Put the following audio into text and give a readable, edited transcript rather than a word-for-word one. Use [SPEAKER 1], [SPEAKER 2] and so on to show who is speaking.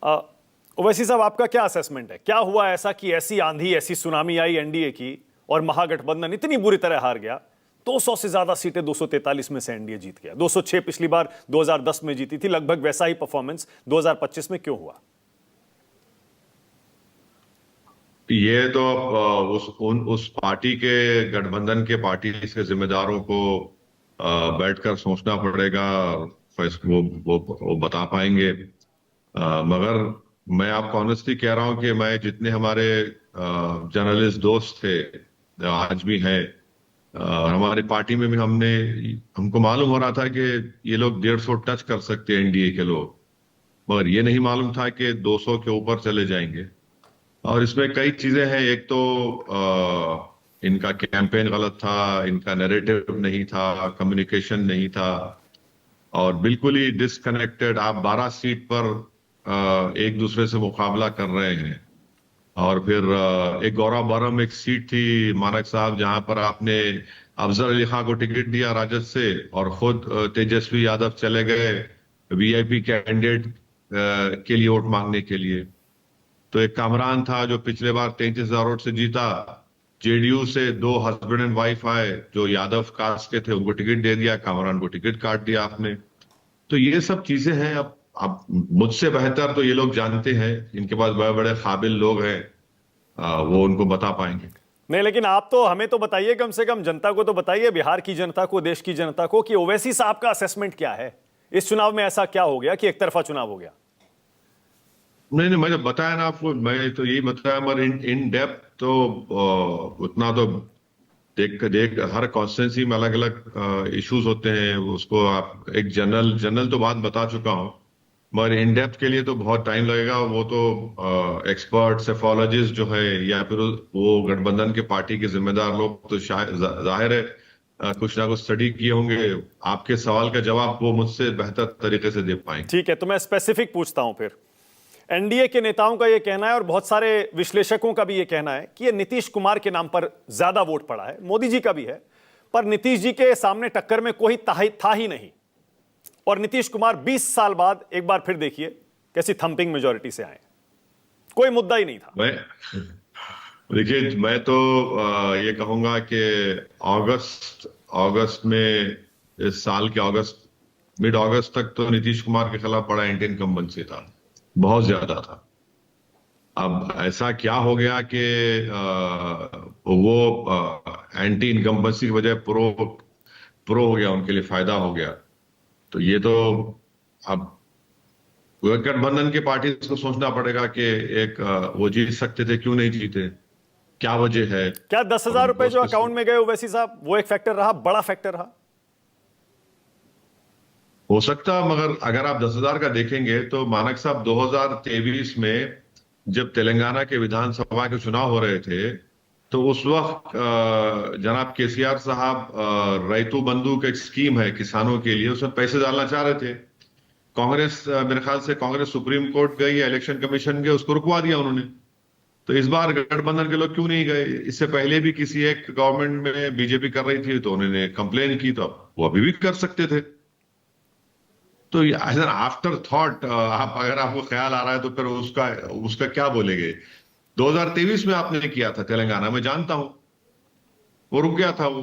[SPEAKER 1] ओवैसी साहब, आपका क्या असेसमेंट है? क्या हुआ ऐसा कि ऐसी आंधी, ऐसी सुनामी आई एनडीए की और महागठबंधन इतनी बुरी तरह हार गया? 200 से ज्यादा सीटें 243 में से एनडीए जीत गया। 206 पिछली बार 2010 में जीती थी। लगभग वैसा ही परफॉर्मेंस 2025 में क्यों हुआ?
[SPEAKER 2] ये तो उस पार्टी के, गठबंधन के पार्टी के जिम्मेदारों को बैठकर सोचना पड़ेगा। वो बता पाएंगे। मगर मैं आपको ऑनेस्टली कह रहा हूं कि मैं जितने हमारे जर्नलिस्ट दोस्त थे, आज भी हैं, हमारी पार्टी में भी हमको मालूम हो रहा था कि ये लोग 150 टच कर सकते हैं, एनडीए के लोग। मगर ये नहीं मालूम था कि 200 के ऊपर चले जाएंगे। और इसमें कई चीजें हैं। एक तो इनका कैंपेन गलत था, इनका नैरेटिव नहीं था, कम्युनिकेशन नहीं था, और बिल्कुल ही डिसकनेक्टेड। आप 12 सीट पर एक दूसरे से मुकाबला कर रहे हैं। और फिर एक गौरव बरम एक सीट थी, मानक साहब, जहां पर आपने अफजल अली खां को टिकट दिया राजद से, और खुद तेजस्वी यादव चले गए वीआईपी कैंडिडेट के लिए वोट मांगने के लिए। तो एक कामरान था जो पिछले बार 33,000 वोट से जीता। जेडीयू से दो हस्बैंड एंड वाइफ आए जो यादव कास्ट के थे, उनको टिकट दे दिया, कामरान को टिकट काट दिया आपने। तो ये सब चीजें हैं। अब मुझसे बेहतर तो ये लोग जानते हैं, इनके पास बड़े बड़े काबिल लोग हैं, वो उनको बता पाएंगे।
[SPEAKER 1] नहीं, लेकिन आप तो हमें तो बताइए, कम से कम जनता को तो बताइए, बिहार की जनता को, देश की जनता को, कि ओवैसी साहब का असेसमेंट क्या है? इस चुनाव में ऐसा क्या हो गया कि एक तरफा चुनाव हो गया?
[SPEAKER 2] नहीं नहीं, मैं बताया ना आपको, मैं तो यही बताया। मगर इन डेप्थ तो उतना तो देख देख हर कॉन्स्टिट्यूंसी में अलग अलग इश्यूज होते हैं। उसको आप एक जनरल जनरल तो बात बता चुका हूं, मगर इन डेप्थ के लिए तो बहुत टाइम लगेगा। वो तो एक्सपर्ट सेफोलॉजिस्ट जो है, या फिर वो गठबंधन के पार्टी के जिम्मेदार लोग तो शायद जाहिर है कुछ ना कुछ स्टडी किए होंगे। आपके सवाल का जवाब वो मुझसे बेहतर तरीके से दे पाएंगे।
[SPEAKER 1] ठीक है, तो मैं स्पेसिफिक पूछता हूं फिर। एनडीए के नेताओं का यह कहना है और बहुत सारे विश्लेषकों का भी यह कहना है कि यह नीतीश कुमार के नाम पर ज्यादा वोट पड़ा है। मोदी जी का भी है, पर नीतीश जी के सामने टक्कर में कोई था ही नहीं। और नीतीश कुमार 20 साल बाद एक बार फिर देखिए कैसी थंपिंग मेजॉरिटी से आए। कोई मुद्दा ही नहीं था।
[SPEAKER 2] देखिए, मैं तो ये कहूंगा कि अगस्त अगस्त में, इस साल के अगस्त, मिड अगस्त तक तो नीतीश कुमार के खिलाफ बड़ा एंटी इनकम्बेंसी था, बहुत ज्यादा था। अब ऐसा क्या हो गया कि वो एंटी इनकम्बेंसी की बजाय प्रो प्रो हो गया, उनके लिए फायदा हो गया। तो ये तो अब गठबंधन के पार्टी को सोचना पड़ेगा कि एक वो जीत सकते थे, क्यों नहीं जीते, क्या वजह है।
[SPEAKER 1] क्या
[SPEAKER 2] और
[SPEAKER 1] 10,000
[SPEAKER 2] उनको
[SPEAKER 1] रुपए जो
[SPEAKER 2] उसके
[SPEAKER 1] अकाउंट में गए ओवैसी साहब, वो एक फैक्टर रहा, बड़ा फैक्टर रहा?
[SPEAKER 2] हो सकता, मगर अगर आप 10,000 का देखेंगे तो मानक साहब 2023 में जब तेलंगाना के विधानसभा के चुनाव हो रहे थे, तो उस वक्त जनाब केसीआर साहब रैतु बंधु का एक स्कीम है किसानों के लिए, उसमें पैसे डालना चाह रहे थे। कांग्रेस, मेरे ख्याल से कांग्रेस सुप्रीम कोर्ट गई या इलेक्शन कमीशन गए, उसको रुकवा दिया उन्होंने। तो इस बार गठबंधन के लोग क्यों नहीं गए? इससे पहले भी किसी एक गवर्नमेंट में बीजेपी कर रही थी तो उन्होंने कंप्लेन की, तो वो अभी भी कर सकते थे। तो एज एन आफ्टर थॉट, आप अगर आपको ख्याल आ रहा है तो फिर उसका उसका क्या बोलेंगे? 2023 में आपने किया था तेलंगाना में, जानता हूं, वो रुक गया था वो।